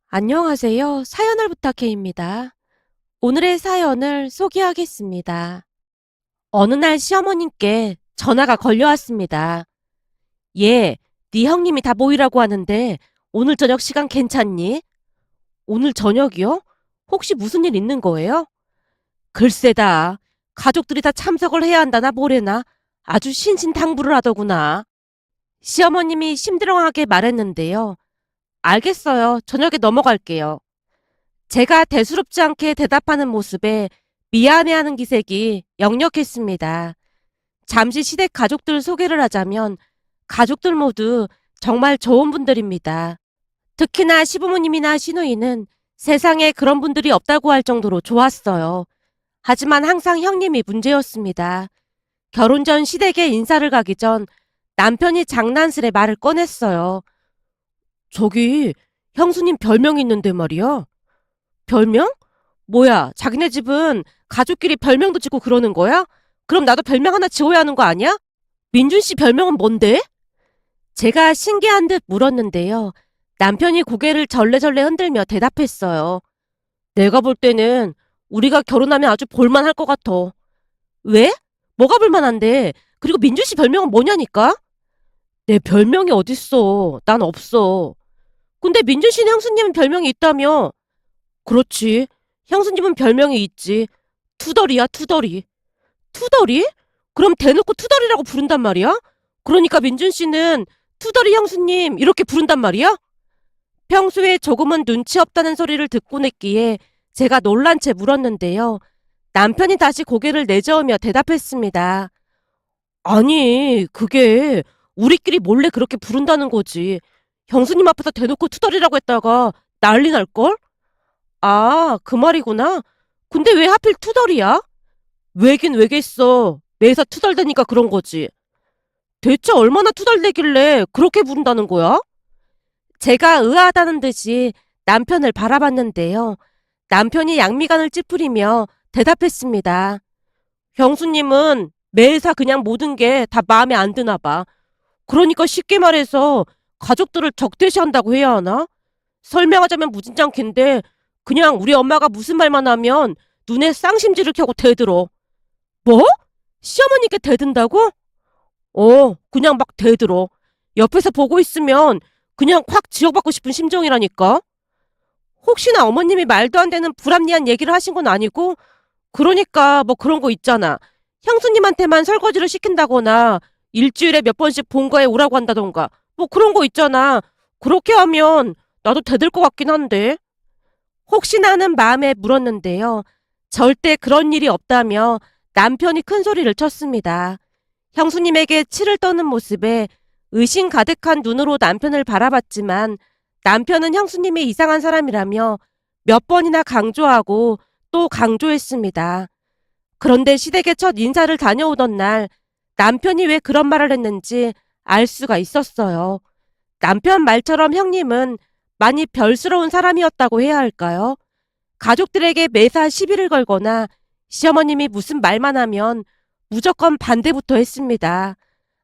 안녕하세요. 사연을 부탁해입니다. 오늘의 사연을 소개하겠습니다. 어느 날 시어머님께 전화가 걸려왔습니다. 예, 네 형님이 다 모이라고 하는데 오늘 저녁 시간 괜찮니? 오늘 저녁이요? 혹시 무슨 일 있는 거예요? 글쎄다. 가족들이 다 참석을 해야 한다나 뭐래나 아주 신신당부를 하더구나. 시어머님이 심드렁하게 말했는데요. 알겠어요. 저녁에 넘어갈게요. 제가 대수롭지 않게 대답하는 모습에 미안해하는 기색이 역력했습니다. 잠시 시댁 가족들 소개를 하자면 가족들 모두 정말 좋은 분들입니다. 특히나 시부모님이나 시누이는 세상에 그런 분들이 없다고 할 정도로 좋았어요. 하지만 항상 형님이 문제였습니다. 결혼 전 시댁에 인사를 가기 전 남편이 장난스레 말을 꺼냈어요. 저기 형수님 별명이 있는데 말이야. 별명? 뭐야, 자기네 집은 가족끼리 별명도 짓고 그러는 거야? 그럼 나도 별명 하나 지어야 하는 거 아니야? 민준 씨 별명은 뭔데? 제가 신기한 듯 물었는데요. 남편이 고개를 절레절레 흔들며 대답했어요. 내가 볼 때는 우리가 결혼하면 아주 볼만할 것 같아. 왜? 뭐가 볼만한데? 그리고 민준 씨 별명은 뭐냐니까? 내 별명이 어딨어. 난 없어. 근데 민준 씨는 형수님은 별명이 있다며? 그렇지. 형수님은 별명이 있지. 투덜이야, 투덜이. 투덜이? 그럼 대놓고 투덜이라고 부른단 말이야? 그러니까 민준 씨는 투덜이 형수님 이렇게 부른단 말이야? 평소에 조금은 눈치 없다는 소리를 듣고 냈기에 제가 놀란 채 물었는데요. 남편이 다시 고개를 내저으며 대답했습니다. 아니, 그게 우리끼리 몰래 그렇게 부른다는 거지. 형수님 앞에서 대놓고 투덜이라고 했다가 난리 날걸? 아, 그 말이구나. 근데 왜 하필 투덜이야? 왜긴 왜겠어. 매사 투덜대니까 그런 거지. 대체 얼마나 투덜대길래 그렇게 부른다는 거야? 제가 의아하다는 듯이 남편을 바라봤는데요. 남편이 양미간을 찌푸리며 대답했습니다. 형수님은 매사 그냥 모든 게 다 마음에 안 드나 봐. 그러니까 쉽게 말해서 가족들을 적대시한다고 해야 하나? 설명하자면 무진장캔데 그냥 우리 엄마가 무슨 말만 하면 눈에 쌍심지를 켜고 대들어. 뭐? 시어머니께 대든다고? 그냥 막 대들어. 옆에서 보고 있으면 그냥 확 지옥받고 싶은 심정이라니까. 혹시나 어머님이 말도 안 되는 불합리한 얘기를 하신 건 아니고? 그러니까 뭐 그런 거 있잖아. 형수님한테만 설거지를 시킨다거나 일주일에 몇 번씩 본가에 오라고 한다던가 뭐 그런 거 있잖아. 그렇게 하면 나도 대들 것 같긴 한데. 혹시나 하는 마음에 물었는데요. 절대 그런 일이 없다며 남편이 큰 소리를 쳤습니다. 형수님에게 치를 떠는 모습에 의심 가득한 눈으로 남편을 바라봤지만 남편은 형수님이 이상한 사람이라며 몇 번이나 강조하고 또 강조했습니다. 그런데 시댁에 첫 인사를 다녀오던 날 남편이 왜 그런 말을 했는지 알 수가 있었어요. 남편 말처럼 형님은 많이 별스러운 사람이었다고 해야 할까요? 가족들에게 매사 시비를 걸거나 시어머님이 무슨 말만 하면 무조건 반대부터 했습니다.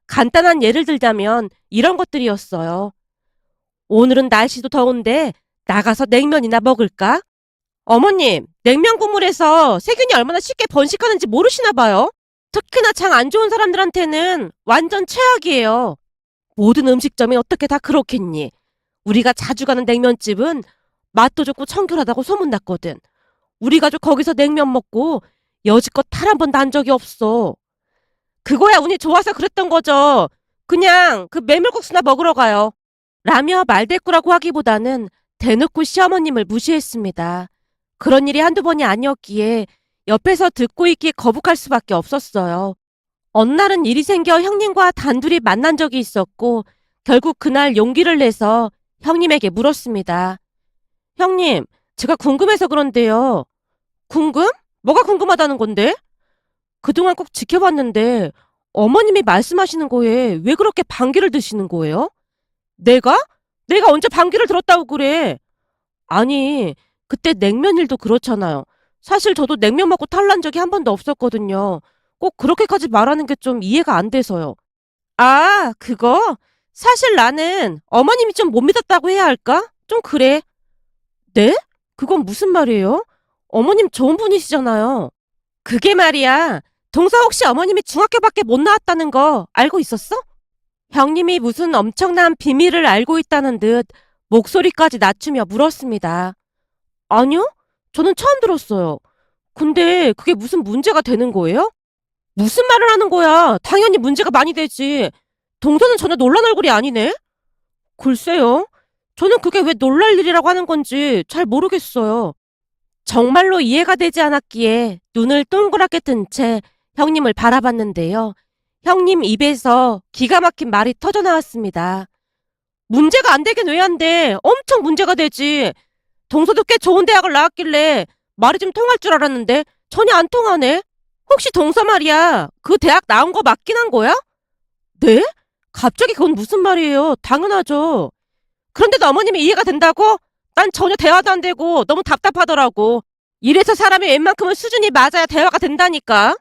간단한 예를 들자면 이런 것들이었어요. 오늘은 날씨도 더운데 나가서 냉면이나 먹을까? 어머님, 냉면 국물에서 세균이 얼마나 쉽게 번식하는지 모르시나 봐요. 특히나 장 안 좋은 사람들한테는 완전 최악이에요. 모든 음식점이 어떻게 다 그렇겠니? 우리가 자주 가는 냉면집은 맛도 좋고 청결하다고 소문났거든. 우리 가족 거기서 냉면 먹고 여지껏 탈 한 번도 난 적이 없어. 그거야 운이 좋아서 그랬던 거죠. 그냥 그 메밀국수나 먹으러 가요. 라며 말대꾸라고 하기보다는 대놓고 시어머님을 무시했습니다. 그런 일이 한두 번이 아니었기에 옆에서 듣고 있기 거북할 수밖에 없었어요. 어느 날은 일이 생겨 형님과 단둘이 만난 적이 있었고 결국 그날 용기를 내서 형님에게 물었습니다. 형님, 제가 궁금해서 그런데요. 궁금? 뭐가 궁금하다는 건데? 그동안 꼭 지켜봤는데 어머님이 말씀하시는 거에 왜 그렇게 반기를 드시는 거예요? 내가? 내가 언제 반기를 들었다고 그래? 아니, 그때 냉면 일도 그렇잖아요. 사실 저도 냉면 먹고 탈난 적이 한 번도 없었거든요. 꼭 그렇게까지 말하는 게 좀 이해가 안 돼서요. 아, 그거? 사실 나는 어머님이 좀 못 믿었다고 해야 할까? 좀 그래. 네? 그건 무슨 말이에요? 어머님 좋은 분이시잖아요. 그게 말이야. 동서 혹시 어머님이 중학교밖에 못 나왔다는 거 알고 있었어? 형님이 무슨 엄청난 비밀을 알고 있다는 듯 목소리까지 낮추며 물었습니다. 아니요? 저는 처음 들었어요. 근데 그게 무슨 문제가 되는 거예요? 무슨 말을 하는 거야? 당연히 문제가 많이 되지. 동서는 전혀 놀란 얼굴이 아니네? 글쎄요. 저는 그게 왜 놀랄 일이라고 하는 건지 잘 모르겠어요. 정말로 이해가 되지 않았기에 눈을 동그랗게 뜬 채 형님을 바라봤는데요. 형님 입에서 기가 막힌 말이 터져 나왔습니다. 문제가 안 되긴 왜 안 돼? 엄청 문제가 되지. 동서도 꽤 좋은 대학을 나왔길래 말이 좀 통할 줄 알았는데 전혀 안 통하네. 혹시 동서 말이야, 그 대학 나온 거 맞긴 한 거야? 네? 갑자기 그건 무슨 말이에요? 당연하죠. 그런데도 어머님이 이해가 된다고? 난 전혀 대화도 안 되고 너무 답답하더라고. 이래서 사람이 웬만큼은 수준이 맞아야 대화가 된다니까.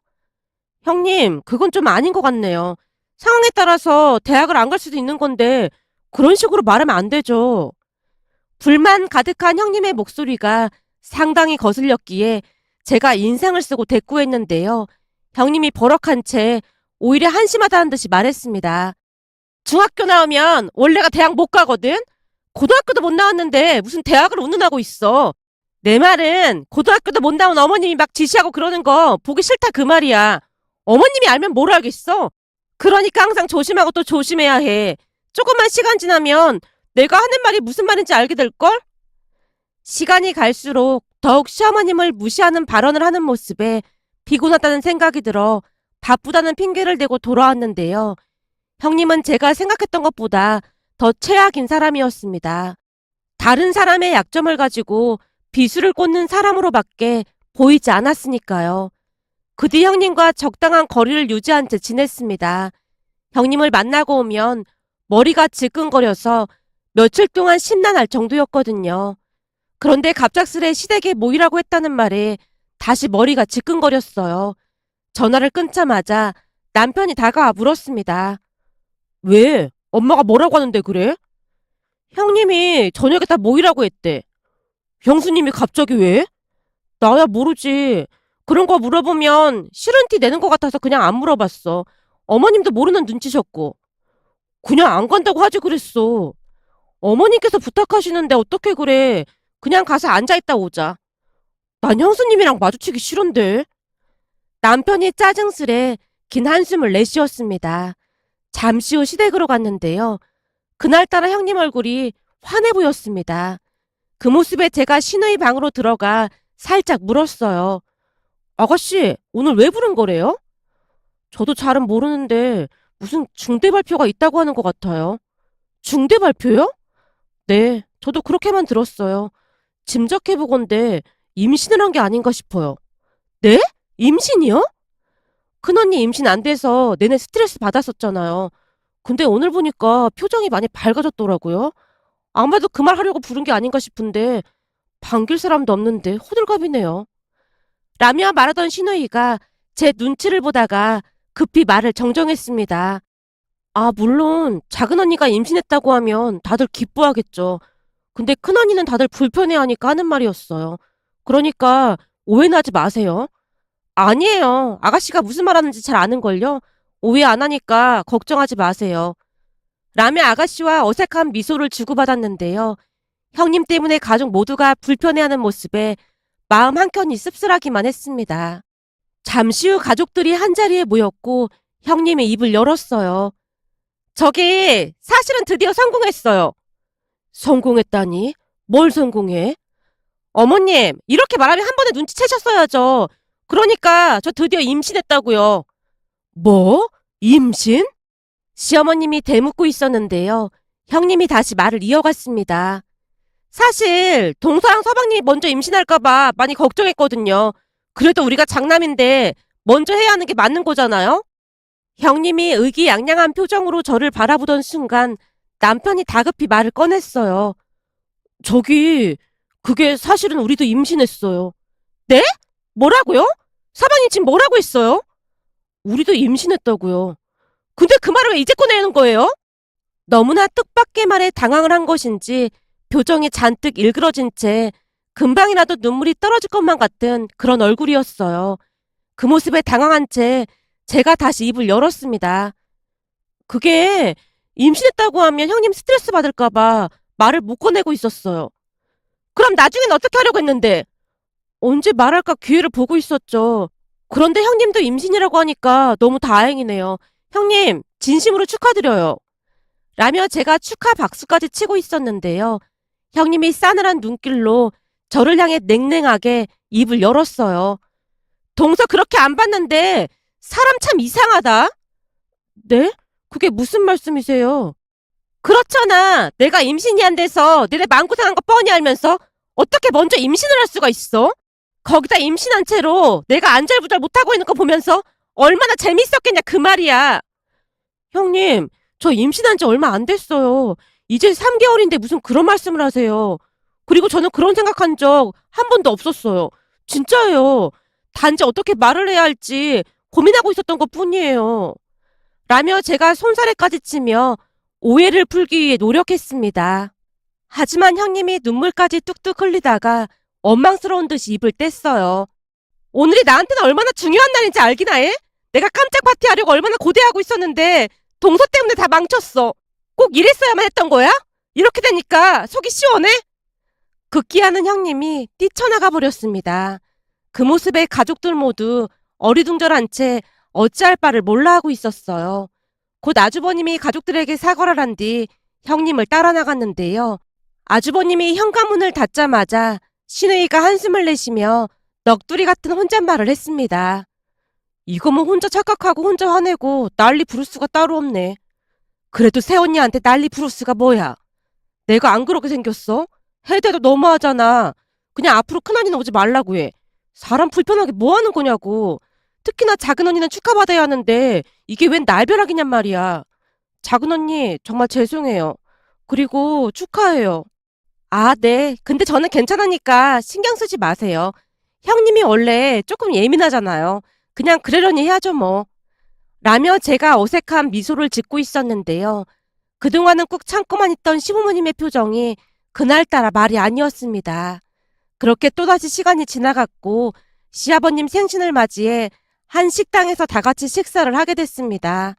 형님, 그건 좀 아닌 것 같네요. 상황에 따라서 대학을 안 갈 수도 있는 건데 그런 식으로 말하면 안 되죠. 불만 가득한 형님의 목소리가 상당히 거슬렸기에 제가 인상을 쓰고 대꾸했는데요. 형님이 버럭한 채 오히려 한심하다는 듯이 말했습니다. 중학교 나오면 원래가 대학 못 가거든? 고등학교도 못 나왔는데 무슨 대학을 운운하고 있어. 내 말은 고등학교도 못 나온 어머님이 막 지시하고 그러는 거 보기 싫다 그 말이야. 어머님이 알면 뭘 알겠어. 그러니까 항상 조심하고 또 조심해야 해. 조금만 시간 지나면 내가 하는 말이 무슨 말인지 알게 될걸? 시간이 갈수록 더욱 시어머님을 무시하는 발언을 하는 모습에 피곤하다는 생각이 들어 바쁘다는 핑계를 대고 돌아왔는데요. 형님은 제가 생각했던 것보다 더 최악인 사람이었습니다. 다른 사람의 약점을 가지고 비수를 꽂는 사람으로밖에 보이지 않았으니까요. 그 뒤 형님과 적당한 거리를 유지한 채 지냈습니다. 형님을 만나고 오면 머리가 지끈거려서 며칠 동안 심란할 정도였거든요. 그런데 갑작스레 시댁에 모이라고 했다는 말에 다시 머리가 지끈거렸어요. 전화를 끊자마자 남편이 다가와 물었습니다. 왜? 엄마가 뭐라고 하는데 그래? 형님이 저녁에 다 모이라고 했대. 형수님이 갑자기 왜? 나야 모르지. 그런 거 물어보면 싫은 티 내는 것 같아서 그냥 안 물어봤어. 어머님도 모르는 눈치셨고. 그냥 안 간다고 하지 그랬어. 어머님께서 부탁하시는데 어떻게 그래. 그냥 가서 앉아있다 오자. 난 형수님이랑 마주치기 싫은데. 남편이 짜증스레 긴 한숨을 내쉬었습니다. 잠시 후 시댁으로 갔는데요. 그날따라 형님 얼굴이 환해 보였습니다. 그 모습에 제가 신우이 방으로 들어가 살짝 물었어요. 아가씨, 오늘 왜 부른 거래요? 저도 잘은 모르는데 무슨 중대 발표가 있다고 하는 것 같아요. 중대 발표요? 네, 저도 그렇게만 들었어요. 짐작해보건데 임신을 한 게 아닌가 싶어요. 네? 임신이요? 큰언니 임신 안 돼서 내내 스트레스 받았었잖아요. 근데 오늘 보니까 표정이 많이 밝아졌더라고요. 아마도 그 말 하려고 부른 게 아닌가 싶은데 반길 사람도 없는데 호들갑이네요. 라며 말하던 신우이가 제 눈치를 보다가 급히 말을 정정했습니다. 아, 물론 작은 언니가 임신했다고 하면 다들 기뻐하겠죠. 근데 큰 언니는 다들 불편해하니까 하는 말이었어요. 그러니까 오해는 하지 마세요. 아니에요. 아가씨가 무슨 말하는지 잘 아는걸요. 오해 안 하니까 걱정하지 마세요. 라며 아가씨와 어색한 미소를 주고받았는데요. 형님 때문에 가족 모두가 불편해하는 모습에 마음 한켠이 씁쓸하기만 했습니다. 잠시 후 가족들이 한자리에 모였고 형님이 입을 열었어요. 저기 사실은 드디어 성공했어요. 성공했다니? 뭘 성공해? 어머님, 이렇게 말하면 한 번에 눈치채셨어야죠. 그러니까 저 드디어 임신했다고요. 뭐? 임신? 시어머님이 대묻고 있었는데요. 형님이 다시 말을 이어갔습니다. 사실 동서랑 서방님이 먼저 임신할까봐 많이 걱정했거든요. 그래도 우리가 장남인데 먼저 해야 하는 게 맞는 거잖아요. 형님이 의기양양한 표정으로 저를 바라보던 순간 남편이 다급히 말을 꺼냈어요. 저기 그게 사실은 우리도 임신했어요. 네? 뭐라고요? 서방님 지금 뭐라고 했어요? 우리도 임신했다고요. 근데 그 말을 왜 이제 꺼내는 거예요? 너무나 뜻밖의 말에 당황을 한 것인지 표정이 잔뜩 일그러진 채 금방이라도 눈물이 떨어질 것만 같은 그런 얼굴이었어요. 그 모습에 당황한 채 제가 다시 입을 열었습니다. 그게 임신했다고 하면 형님 스트레스 받을까봐 말을 못 꺼내고 있었어요. 그럼 나중엔 어떻게 하려고 했는데? 언제 말할까 기회를 보고 있었죠. 그런데 형님도 임신이라고 하니까 너무 다행이네요. 형님, 진심으로 축하드려요. 라며 제가 축하 박수까지 치고 있었는데요. 형님이 싸늘한 눈길로 저를 향해 냉랭하게 입을 열었어요. 동서 그렇게 안 봤는데 사람 참 이상하다. 네? 그게 무슨 말씀이세요? 그렇잖아. 내가 임신이 안 돼서 니네 마음고생한 거 뻔히 알면서 어떻게 먼저 임신을 할 수가 있어? 거기다 임신한 채로 내가 안절부절 못하고 있는 거 보면서 얼마나 재밌었겠냐 그 말이야. 형님, 저 임신한 지 얼마 안 됐어요. 이제 3개월인데 무슨 그런 말씀을 하세요. 그리고 저는 그런 생각한 적 한 번도 없었어요. 진짜예요. 단지 어떻게 말을 해야 할지 고민하고 있었던 것 뿐이에요. 라며 제가 손사래까지 치며 오해를 풀기 위해 노력했습니다. 하지만 형님이 눈물까지 뚝뚝 흘리다가 원망스러운 듯이 입을 뗐어요. 오늘이 나한테는 얼마나 중요한 날인지 알기나 해? 내가 깜짝 파티하려고 얼마나 고대하고 있었는데 동서 때문에 다 망쳤어. 꼭 이랬어야만 했던 거야? 이렇게 되니까 속이 시원해? 극기하는 형님이 뛰쳐나가 버렸습니다. 그 모습에 가족들 모두 어리둥절한 채 어찌할 바를 몰라 하고 있었어요. 곧 아주버님이 가족들에게 사과를 한 뒤 형님을 따라 나갔는데요. 아주버님이 현관문을 닫자마자 신우이가 한숨을 내쉬며 넋두리 같은 혼잣말을 했습니다. 이거면 혼자 착각하고 혼자 화내고 난리 부를 수가 따로 없네. 그래도 새언니한테 난리 부를 수가 뭐야. 내가 안 그렇게 생겼어? 해대도 너무하잖아. 그냥 앞으로 큰언니는 오지 말라고 해. 사람 불편하게 뭐 하는 거냐고. 특히나 작은 언니는 축하받아야 하는데 이게 웬 날벼락이냔 말이야. 작은 언니 정말 죄송해요. 그리고 축하해요. 아, 네. 근데 저는 괜찮으니까 신경 쓰지 마세요. 형님이 원래 조금 예민하잖아요. 그냥 그러려니 해야죠 뭐. 라며 제가 어색한 미소를 짓고 있었는데요. 그동안은 꾹 참고만 있던 시부모님의 표정이 그날따라 말이 아니었습니다. 그렇게 또다시 시간이 지나갔고 시아버님 생신을 맞이해 한 식당에서 다 같이 식사를 하게 됐습니다.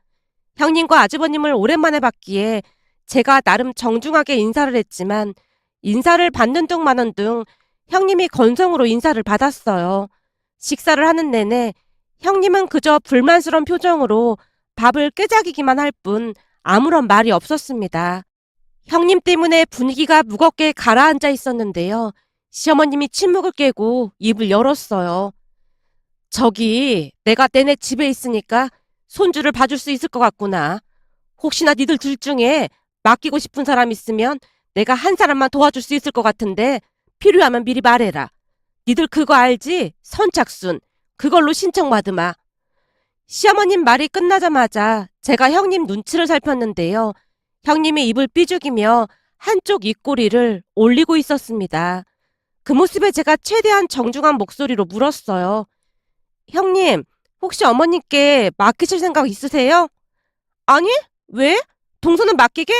형님과 아주버님을 오랜만에 봤기에 제가 나름 정중하게 인사를 했지만 인사를 받는 둥 마는 둥 형님이 건성으로 인사를 받았어요. 식사를 하는 내내 형님은 그저 불만스러운 표정으로 밥을 끄적이기만 할 뿐 아무런 말이 없었습니다. 형님 때문에 분위기가 무겁게 가라앉아 있었는데요. 시어머님이 침묵을 깨고 입을 열었어요. 저기 내가 내내 집에 있으니까 손주를 봐줄 수 있을 것 같구나. 혹시나 니들 둘 중에 맡기고 싶은 사람 있으면 내가 한 사람만 도와줄 수 있을 것 같은데 필요하면 미리 말해라. 니들 그거 알지? 선착순. 그걸로 신청받으마. 시어머님 말이 끝나자마자 제가 형님 눈치를 살폈는데요. 형님이 입을 삐죽이며 한쪽 입꼬리를 올리고 있었습니다. 그 모습에 제가 최대한 정중한 목소리로 물었어요. 형님, 혹시 어머님께 맡기실 생각 있으세요? 아니, 왜? 동서는 맡기게?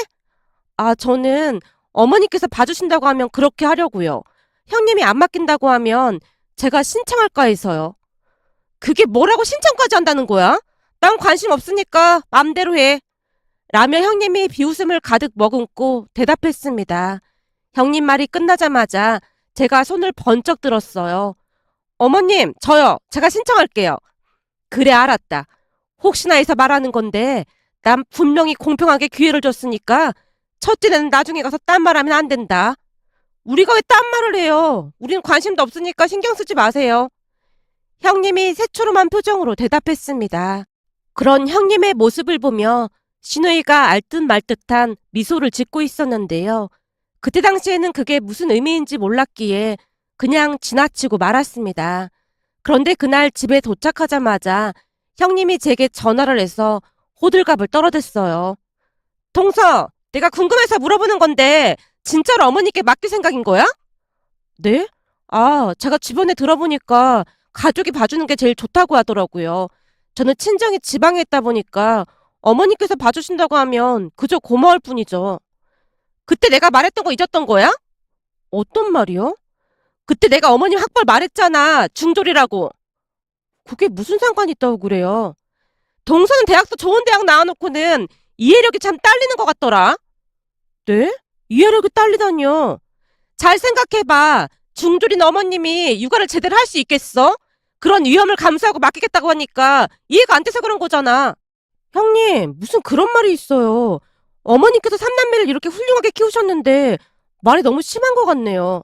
아, 저는 어머니께서 봐주신다고 하면 그렇게 하려고요. 형님이 안 맡긴다고 하면 제가 신청할까 해서요. 그게 뭐라고 신청까지 한다는 거야? 난 관심 없으니까 맘대로 해. 라며 형님이 비웃음을 가득 머금고 대답했습니다. 형님 말이 끝나자마자 제가 손을 번쩍 들었어요. 어머님, 저요. 제가 신청할게요. 그래, 알았다. 혹시나 해서 말하는 건데 난 분명히 공평하게 기회를 줬으니까 첫째는 나중에 가서 딴 말하면 안 된다. 우리가 왜 딴 말을 해요? 우린 관심도 없으니까 신경 쓰지 마세요. 형님이 새초롬한 표정으로 대답했습니다. 그런 형님의 모습을 보며 신우이가 알듯 말듯한 미소를 짓고 있었는데요. 그때 당시에는 그게 무슨 의미인지 몰랐기에 그냥 지나치고 말았습니다. 그런데 그날 집에 도착하자마자 형님이 제게 전화를 해서 호들갑을 떨어댔어요. 동서, 내가 궁금해서 물어보는 건데 진짜로 어머니께 맡길 생각인 거야? 네? 아, 제가 주변에 들어보니까 가족이 봐주는 게 제일 좋다고 하더라고요. 저는 친정이 지방에 있다 보니까 어머니께서 봐주신다고 하면 그저 고마울 뿐이죠. 그때 내가 말했던 거 잊었던 거야? 어떤 말이요? 그때 내가 어머님 학벌 말했잖아. 중졸이라고. 그게 무슨 상관이 있다고 그래요. 동서는 대학도 좋은 대학 나와놓고는 이해력이 참 딸리는 것 같더라. 네? 이해력이 딸리다니요. 잘 생각해봐. 중졸인 어머님이 육아를 제대로 할 수 있겠어? 그런 위험을 감수하고 맡기겠다고 하니까 이해가 안 돼서 그런 거잖아. 형님, 무슨 그런 말이 있어요. 어머니께서 삼남매를 이렇게 훌륭하게 키우셨는데 말이 너무 심한 것 같네요.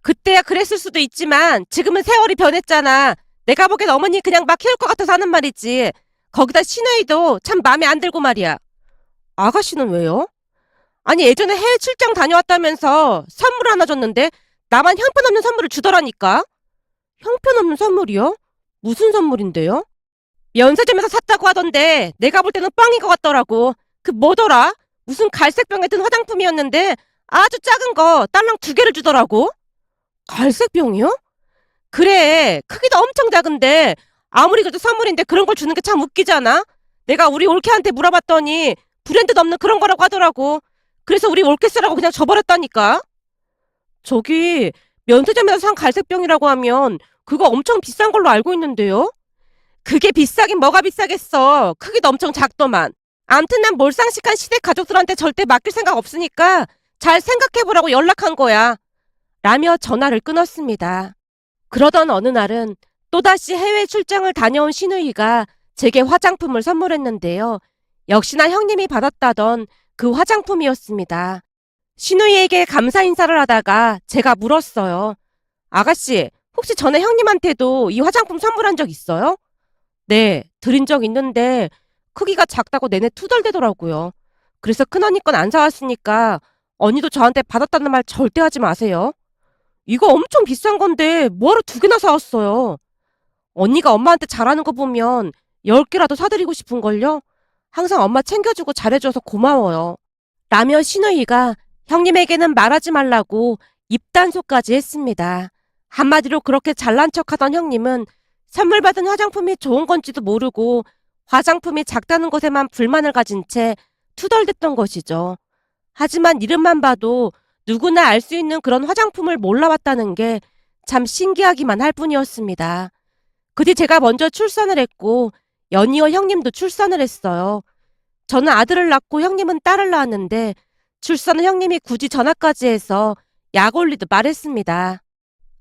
그때야 그랬을 수도 있지만 지금은 세월이 변했잖아. 내가 보기엔 어머니 그냥 막 키울 것 같아서 하는 말이지. 거기다 시누이도 참 마음에 안 들고 말이야. 아가씨는 왜요? 아니 예전에 해외 출장 다녀왔다면서 선물 하나 줬는데 나만 형편없는 선물을 주더라니까. 형편없는 선물이요? 무슨 선물인데요? 면세점에서 샀다고 하던데 내가 볼 때는 뻥인 것 같더라고. 그 뭐더라? 무슨 갈색 병에 든 화장품이었는데 아주 작은 거 딸랑 2개를 주더라고. 갈색 병이요? 그래, 크기도 엄청 작은데 아무리 그래도 선물인데 그런 걸 주는 게 참 웃기잖아. 내가 우리 올케한테 물어봤더니 브랜드도 없는 그런 거라고 하더라고. 그래서 우리 올케 쓰라고 그냥 줘버렸다니까. 저기 면세점에서 산 갈색병이라고 하면 그거 엄청 비싼 걸로 알고 있는데요. 그게 비싸긴 뭐가 비싸겠어. 크기도 엄청 작더만. 암튼 난 몰상식한 시댁 가족들한테 절대 맡길 생각 없으니까 잘 생각해보라고 연락한 거야. 라며 전화를 끊었습니다. 그러던 어느 날은 또다시 해외 출장을 다녀온 시누이가 제게 화장품을 선물했는데요. 역시나 형님이 받았다던 그 화장품이었습니다. 시누이에게 감사 인사를 하다가 제가 물었어요. 아가씨, 혹시 전에 형님한테도 이 화장품 선물한 적 있어요? 네, 드린 적 있는데 크기가 작다고 내내 투덜대더라고요. 그래서 큰언니 건 안 사왔으니까 언니도 저한테 받았다는 말 절대 하지 마세요. 이거 엄청 비싼 건데 뭐하러 2개나 사왔어요. 언니가 엄마한테 잘하는 거 보면 10개라도 사드리고 싶은걸요? 항상 엄마 챙겨주고 잘해줘서 고마워요. 라며 시누이가 형님에게는 말하지 말라고 입단속까지 했습니다. 한마디로 그렇게 잘난 척하던 형님은 선물 받은 화장품이 좋은 건지도 모르고 화장품이 작다는 것에만 불만을 가진 채 투덜댔던 것이죠. 하지만 이름만 봐도 누구나 알 수 있는 그런 화장품을 몰라왔다는 게 참 신기하기만 할 뿐이었습니다. 그 뒤 제가 먼저 출산을 했고 연이어 형님도 출산을 했어요. 저는 아들을 낳고 형님은 딸을 낳았는데 출산은 형님이 굳이 전화까지 해서 약 올리듯 말했습니다.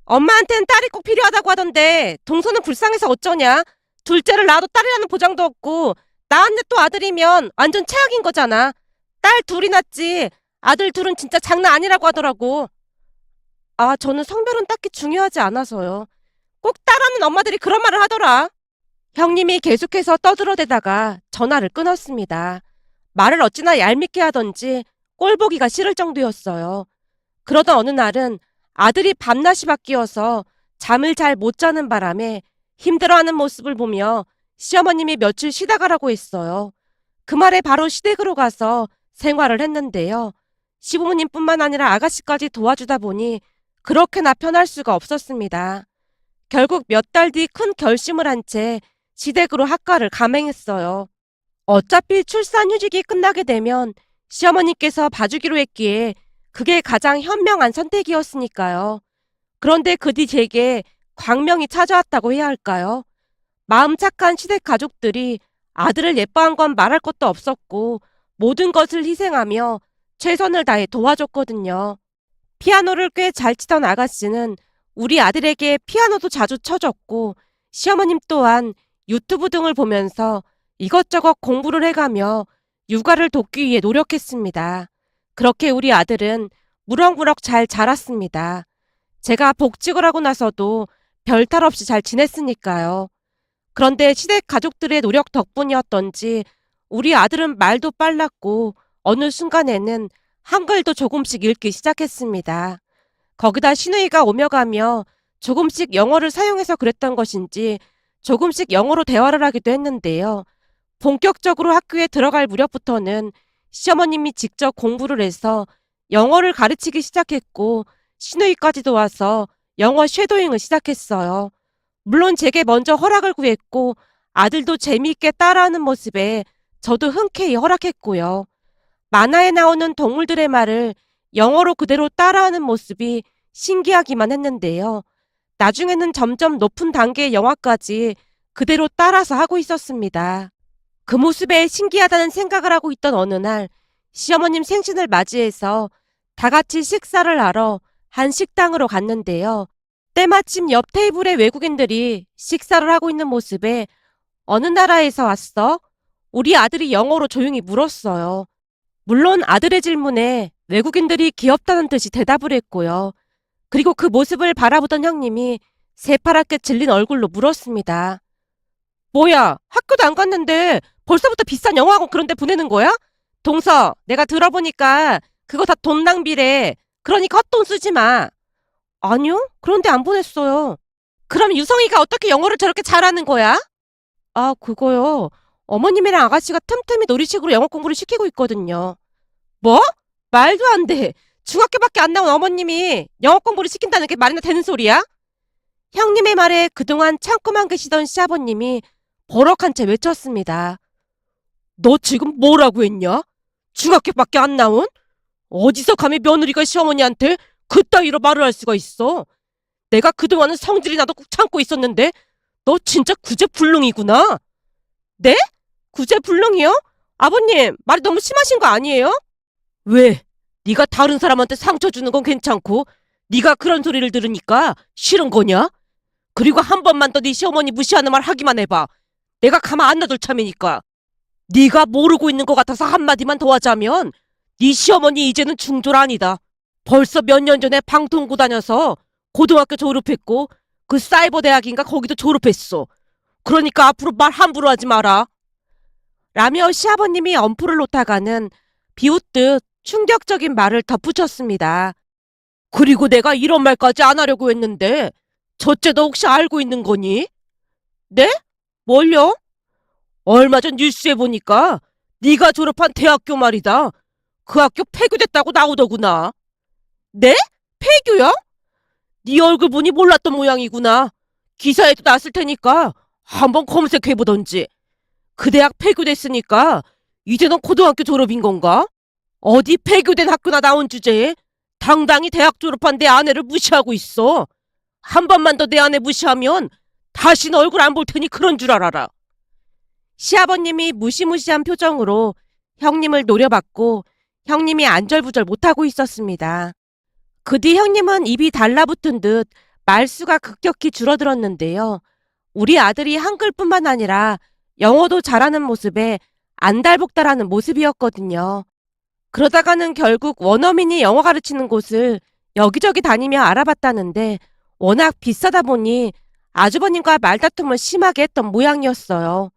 엄마한테는 딸이 꼭 필요하다고 하던데 동서는 불쌍해서 어쩌냐? 둘째를 낳아도 딸이라는 보장도 없고 낳았네 또 아들이면 완전 최악인 거잖아. 딸 2이 낳지 아들 2은 진짜 장난 아니라고 하더라고. 아, 저는 성별은 딱히 중요하지 않아서요. 꼭 딸하는 엄마들이 그런 말을 하더라. 형님이 계속해서 떠들어대다가 전화를 끊었습니다. 말을 어찌나 얄밉게 하던지 꼴보기가 싫을 정도였어요. 그러던 어느 날은 아들이 밤낮이 바뀌어서 잠을 잘 못 자는 바람에 힘들어하는 모습을 보며 시어머님이 며칠 쉬다 가라고 했어요. 그 말에 바로 시댁으로 가서 생활을 했는데요. 시부모님뿐만 아니라 아가씨까지 도와주다 보니 그렇게나 편할 수가 없었습니다. 결국 몇 달 뒤 큰 결심을 한 채 시댁으로 학가를 감행했어요. 어차피 출산 휴직이 끝나게 되면 시어머니께서 봐주기로 했기에 그게 가장 현명한 선택이었으니까요. 그런데 그 뒤 제게 광명이 찾아왔다고 해야 할까요? 마음 착한 시댁 가족들이 아들을 예뻐한 건 말할 것도 없었고 모든 것을 희생하며 최선을 다해 도와줬거든요. 피아노를 꽤 잘 치던 아가씨는 우리 아들에게 피아노도 자주 쳐줬고 시어머님 또한 유튜브 등을 보면서 이것저것 공부를 해가며 육아를 돕기 위해 노력했습니다. 그렇게 우리 아들은 무럭무럭 잘 자랐습니다. 제가 복직을 하고 나서도 별탈 없이 잘 지냈으니까요. 그런데 시댁 가족들의 노력 덕분이었던지 우리 아들은 말도 빨랐고 어느 순간에는 한글도 조금씩 읽기 시작했습니다. 거기다 시누이가 오며 가며 조금씩 영어를 사용해서 그랬던 것인지 조금씩 영어로 대화를 하기도 했는데요. 본격적으로 학교에 들어갈 무렵부터는 시어머님이 직접 공부를 해서 영어를 가르치기 시작했고 시누이까지도 와서 영어 쉐도잉을 시작했어요. 물론 제게 먼저 허락을 구했고 아들도 재미있게 따라하는 모습에 저도 흔쾌히 허락했고요. 만화에 나오는 동물들의 말을 영어로 그대로 따라하는 모습이 신기하기만 했는데요. 나중에는 점점 높은 단계의 영화까지 그대로 따라서 하고 있었습니다. 그 모습에 신기하다는 생각을 하고 있던 어느 날 시어머님 생신을 맞이해서 다 같이 식사를 하러 한 식당으로 갔는데요. 때마침 옆 테이블에 외국인들이 식사를 하고 있는 모습에 어느 나라에서 왔어? 우리 아들이 영어로 조용히 물었어요. 물론 아들의 질문에 외국인들이 귀엽다는 듯이 대답을 했고요. 그리고 그 모습을 바라보던 형님이 새파랗게 질린 얼굴로 물었습니다. 뭐야, 학교도 안 갔는데 벌써부터 비싼 영어학원 그런 데 보내는 거야? 동서, 내가 들어보니까 그거 다 돈 낭비래. 그러니까 헛돈 쓰지 마. 아니요, 그런데 안 보냈어요. 그럼 유성이가 어떻게 영어를 저렇게 잘하는 거야? 아, 그거요. 어머님이랑 아가씨가 틈틈이 놀이식으로 영어 공부를 시키고 있거든요. 뭐? 말도 안 돼. 중학교밖에 안 나온 어머님이 영어 공부를 시킨다는 게 말이나 되는 소리야? 형님의 말에 그동안 참고만 계시던 시아버님이 버럭한 채 외쳤습니다. 너 지금 뭐라고 했냐? 중학교밖에 안 나온? 어디서 감히 며느리가 시어머니한테 그따위로 말을 할 수가 있어? 내가 그동안은 성질이 나도 꾹 참고 있었는데 너 진짜 구제불능이구나. 네? 구제불능이요? 아버님, 말이 너무 심하신 거 아니에요? 왜? 네가 다른 사람한테 상처 주는 건 괜찮고 네가 그런 소리를 들으니까 싫은 거냐? 그리고 한 번만 더 네 시어머니 무시하는 말 하기만 해봐. 내가 가만 안 놔둘 참이니까. 네가 모르고 있는 것 같아서 한마디만 더 하자면 네 시어머니 이제는 중졸 아니다. 벌써 몇 년 전에 방통고 다녀서 고등학교 졸업했고 그 사이버 대학인가 거기도 졸업했어. 그러니까 앞으로 말 함부로 하지 마라. 라며 시아버님이 엄포를 놓다가는 비웃듯 충격적인 말을 덧붙였습니다. 그리고 내가 이런 말까지 안 하려고 했는데 첫째 너 혹시 알고 있는 거니? 네? 뭘요? 얼마 전 뉴스에 보니까 네가 졸업한 대학교 말이다. 그 학교 폐교됐다고 나오더구나. 네? 폐교요? 네 얼굴 보니 몰랐던 모양이구나. 기사에도 났을 테니까 한번 검색해보던지. 그 대학 폐교됐으니까 이제 넌 고등학교 졸업인 건가? 어디 폐교된 학교나 나온 주제에 당당히 대학 졸업한 내 아내를 무시하고 있어. 한 번만 더 내 아내 무시하면 다시는 얼굴 안 볼 테니 그런 줄 알아라. 시아버님이 무시무시한 표정으로 형님을 노려봤고 형님이 안절부절 못하고 있었습니다. 그 뒤 형님은 입이 달라붙은 듯 말수가 급격히 줄어들었는데요. 우리 아들이 한글뿐만 아니라 영어도 잘하는 모습에 안달복달하는 모습이었거든요. 그러다가는 결국 원어민이 영어 가르치는 곳을 여기저기 다니며 알아봤다는데 워낙 비싸다 보니 아주버님과 말다툼을 심하게 했던 모양이었어요.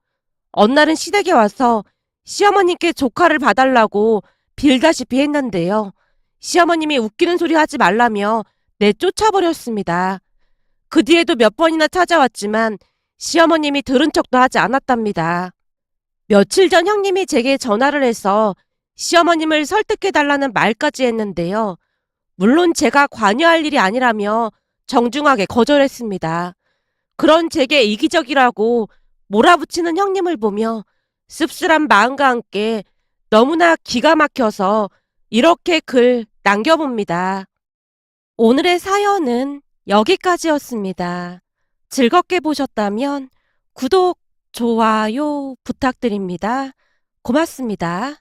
어느 날은 시댁에 와서 시어머님께 조카를 봐달라고 빌다시피 했는데요. 시어머님이 웃기는 소리 하지 말라며 내쫓아버렸습니다. 그 뒤에도 몇 번이나 찾아왔지만 시어머님이 들은 척도 하지 않았답니다. 며칠 전 형님이 제게 전화를 해서 시어머님을 설득해달라는 말까지 했는데요. 물론 제가 관여할 일이 아니라며 정중하게 거절했습니다. 그런 제게 이기적이라고 몰아붙이는 형님을 보며 씁쓸한 마음과 함께 너무나 기가 막혀서 이렇게 글 남겨봅니다. 오늘의 사연은 여기까지였습니다. 즐겁게 보셨다면 구독, 좋아요 부탁드립니다. 고맙습니다.